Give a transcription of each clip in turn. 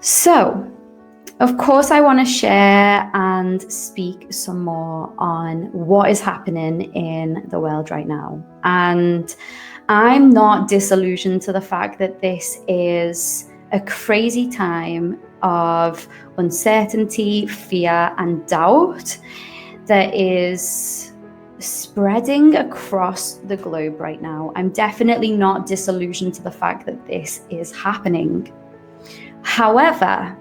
So, of course, I want to share and speak some more on what is happening in the world right now. And I'm not disillusioned to the fact that this is a crazy time of uncertainty, fear, and doubt that is spreading across the globe right now. I'm definitely not disillusioned to the fact that this is happening. However,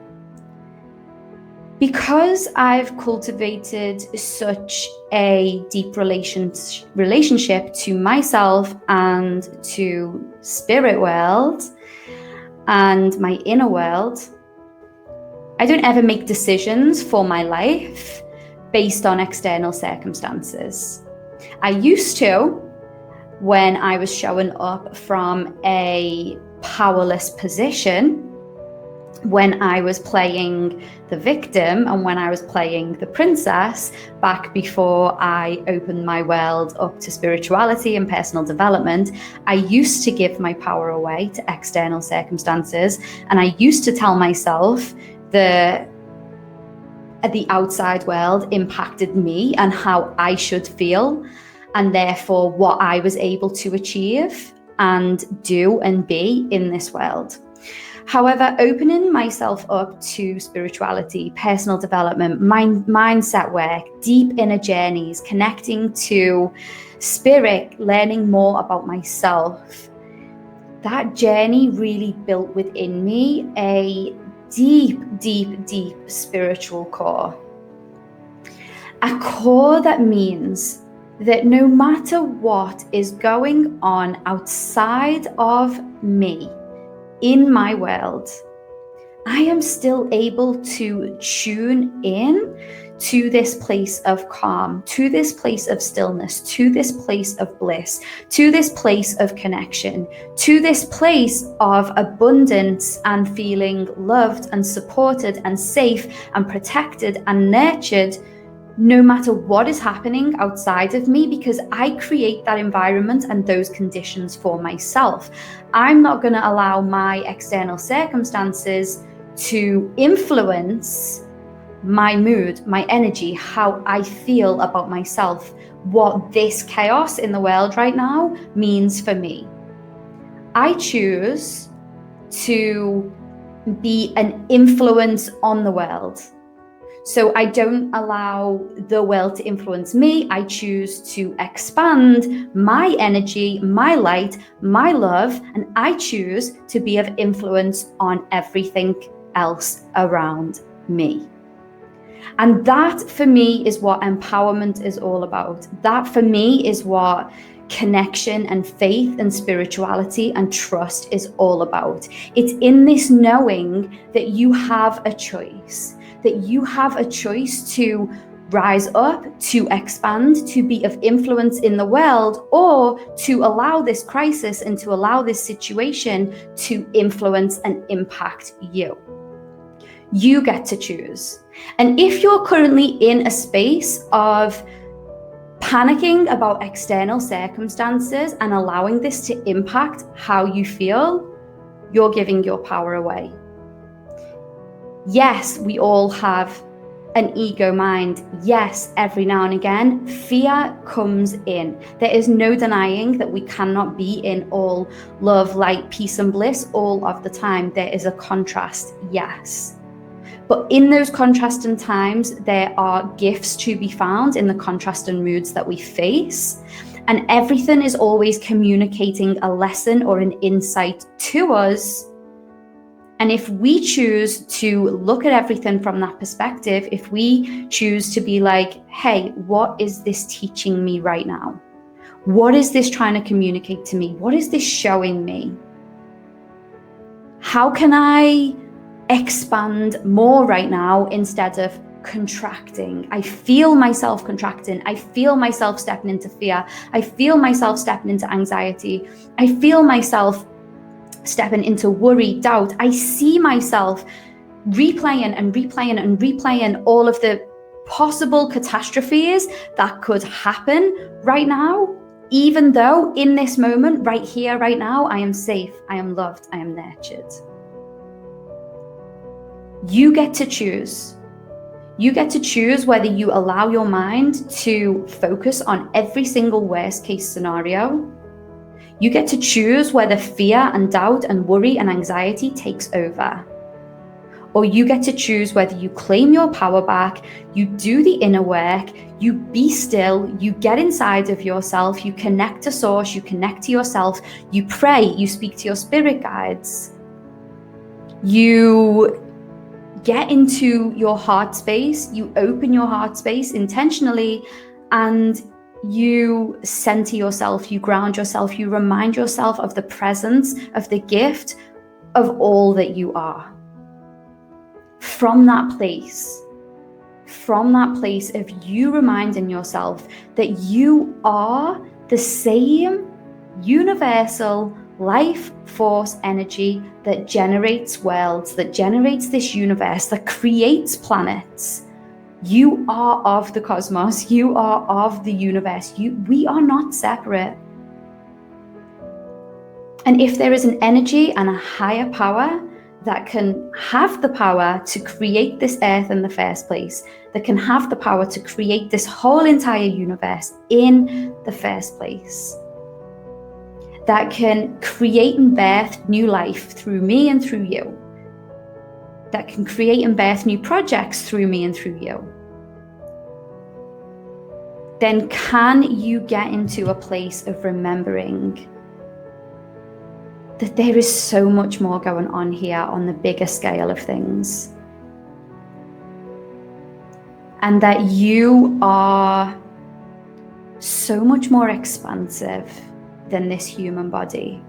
because I've cultivated such a deep relationship to myself and to spirit world and my inner world, I don't ever make decisions for my life based on external circumstances. I used to when I was showing up from a powerless position, when I was playing the victim and when I was playing the princess back before I opened my world up to spirituality and personal development. I used to give my power away to external circumstances, and I used to tell myself the outside world impacted me and how I should feel, and therefore what I was able to achieve and do and be in this world. However, opening myself up to spirituality, personal development, mindset work, deep inner journeys, connecting to spirit, learning more about myself, that journey really built within me a deep, deep, deep spiritual core. A core that means that no matter what is going on outside of me, in my world, I am still able to tune in to this place of calm, to this place of stillness, to this place of bliss, to this place of connection, to this place of abundance and feeling loved and supported and safe and protected and nurtured, no matter what is happening outside of me, because I create that environment and those conditions for myself. I'm not going to allow my external circumstances to influence my mood, my energy, how I feel about myself, what this chaos in the world right now means for me. I choose to be an influence on the world. So I don't allow the world to influence me. I choose to expand my energy, my light, my love, and I choose to be of influence on everything else around me. And that for me is what empowerment is all about. That for me is what connection and faith and spirituality and trust is all about. It's in this knowing that you have a choice. That you have a choice to rise up, to expand, to be of influence in the world, or to allow this crisis and to allow this situation to influence and impact you. You get to choose. And if you're currently in a space of panicking about external circumstances and allowing this to impact how you feel, you're giving your power away. Yes, we all have an ego mind. Yes, every now and again, fear comes in. There is no denying that we cannot be in all love, light, peace, and bliss all of the time. There is a contrast, yes. But in those contrasting times, there are gifts to be found in the contrasting moods that we face. And everything is always communicating a lesson or an insight to us. And if we choose to look at everything from that perspective, if we choose to be like, hey, what is this teaching me right now? What is this trying to communicate to me? What is this showing me? How can I expand more right now instead of contracting? I feel myself contracting. I feel myself stepping into fear. I feel myself stepping into anxiety. I feel myself stepping into worry, doubt. I see myself replaying and replaying and replaying all of the possible catastrophes that could happen right now, even though in this moment, right here, right now, I am safe, I am loved, I am nurtured. You get to choose. You get to choose whether you allow your mind to focus on every single worst case scenario. You get to choose whether fear and doubt and worry and anxiety takes over. Or you get to choose whether you claim your power back, you do the inner work, you be still, you get inside of yourself, you connect to source, you connect to yourself, you pray, you speak to your spirit guides, you get into your heart space, you open your heart space intentionally, and you center yourself, you ground yourself, you remind yourself of the presence, of the gift of all that you are. From that place of you reminding yourself that you are the same universal life force energy that generates worlds, that generates this universe, that creates planets. You are of the cosmos, you are of the universe. We are not separate. And if there is an energy and a higher power that can have the power to create this earth in the first place, that can have the power to create this whole entire universe in the first place, that can create and birth new life through me and through you, that can create and birth new projects through me and through you, then can you get into a place of remembering that there is so much more going on here on the bigger scale of things, and that you are so much more expansive than this human body,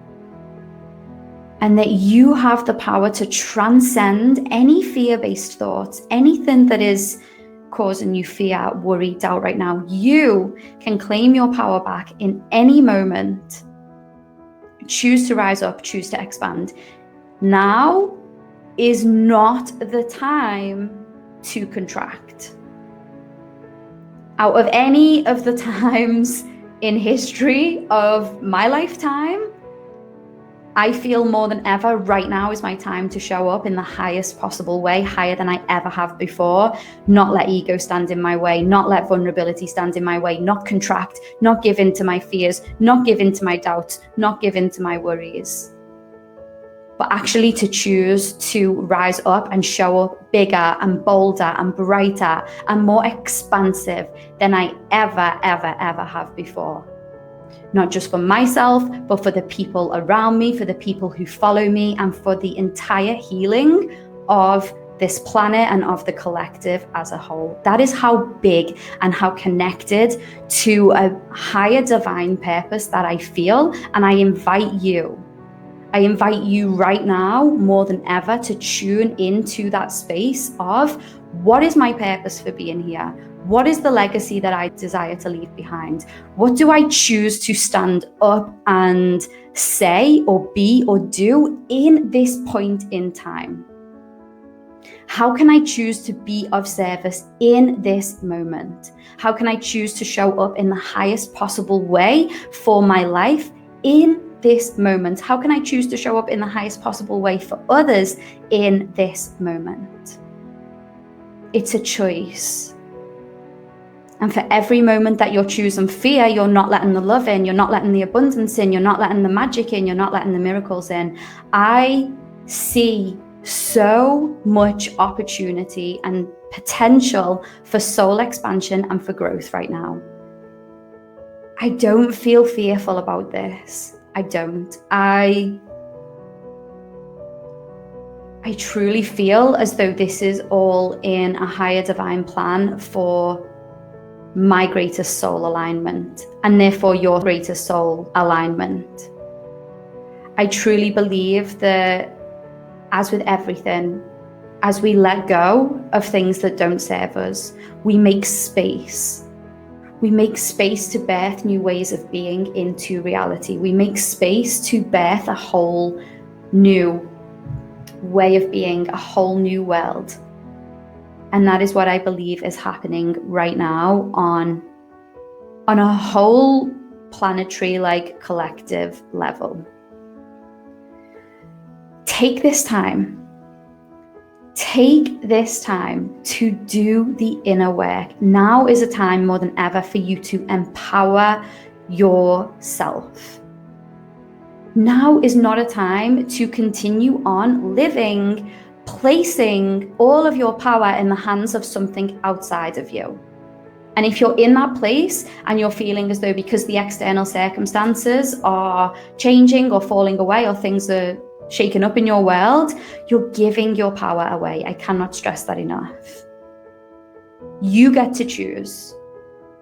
and that you have the power to transcend any fear-based thoughts, anything that is causing you fear, worry, doubt right now. You can claim your power back in any moment. Choose to rise up, choose to expand. Now is not the time to contract. Out of any of the times in history of my lifetime, I feel more than ever right now is my time to show up in the highest possible way, higher than I ever have before. Not let ego stand in my way, not let vulnerability stand in my way, not contract, not give in to my fears, not give in to my doubts, not give in to my worries. But actually to choose to rise up and show up bigger and bolder and brighter and more expansive than I ever, ever, ever have before. Not just for myself, but for the people around me, for the people who follow me, and for the entire healing of this planet and of the collective as a whole. That is how big and how connected to a higher divine purpose that I feel. And I invite you right now more than ever to tune into that space of what is my purpose for being here? What is the legacy that I desire to leave behind? What do I choose to stand up and say or be or do in this point in time? How can I choose to be of service in this moment? How can I choose to show up in the highest possible way for my life in this moment? How can I choose to show up in the highest possible way for others in this moment? It's a choice. And for every moment that you're choosing fear, you're not letting the love in, you're not letting the abundance in, you're not letting the magic in, you're not letting the miracles in. I see so much opportunity and potential for soul expansion and for growth right now. I don't feel fearful about this. I don't. I truly feel as though this is all in a higher divine plan for my greatest soul alignment, and therefore your greatest soul alignment. I truly believe that, as with everything, as we let go of things that don't serve us, we make space. We make space to birth new ways of being into reality. We make space to birth a whole new way of being, a whole new world. And that is what I believe is happening right now on a whole planetary, collective level. Take this time Take this time to do the inner work. Now is a time more than ever for you to empower yourself. Now is not a time to continue on living, placing all of your power in the hands of something outside of you. And if you're in that place and you're feeling as though because the external circumstances are changing or falling away or things are shaken up in your world, you're giving your power away. I cannot stress that enough. You get to choose.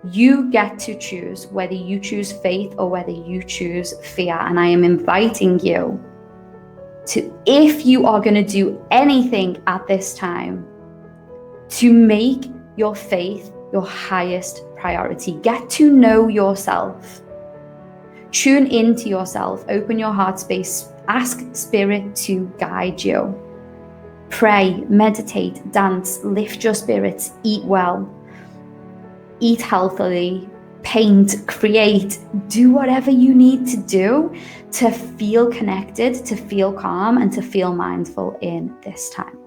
You get to choose whether you choose faith or whether you choose fear. And I am inviting you to, if you are going to do anything at this time, to make your faith your highest priority. Get to know yourself. Tune into yourself. Open your heart space. Ask Spirit to guide you. Pray, meditate, dance, lift your spirits, eat well, eat healthily, paint, create, do whatever you need to do to feel connected, to feel calm, and to feel mindful in this time.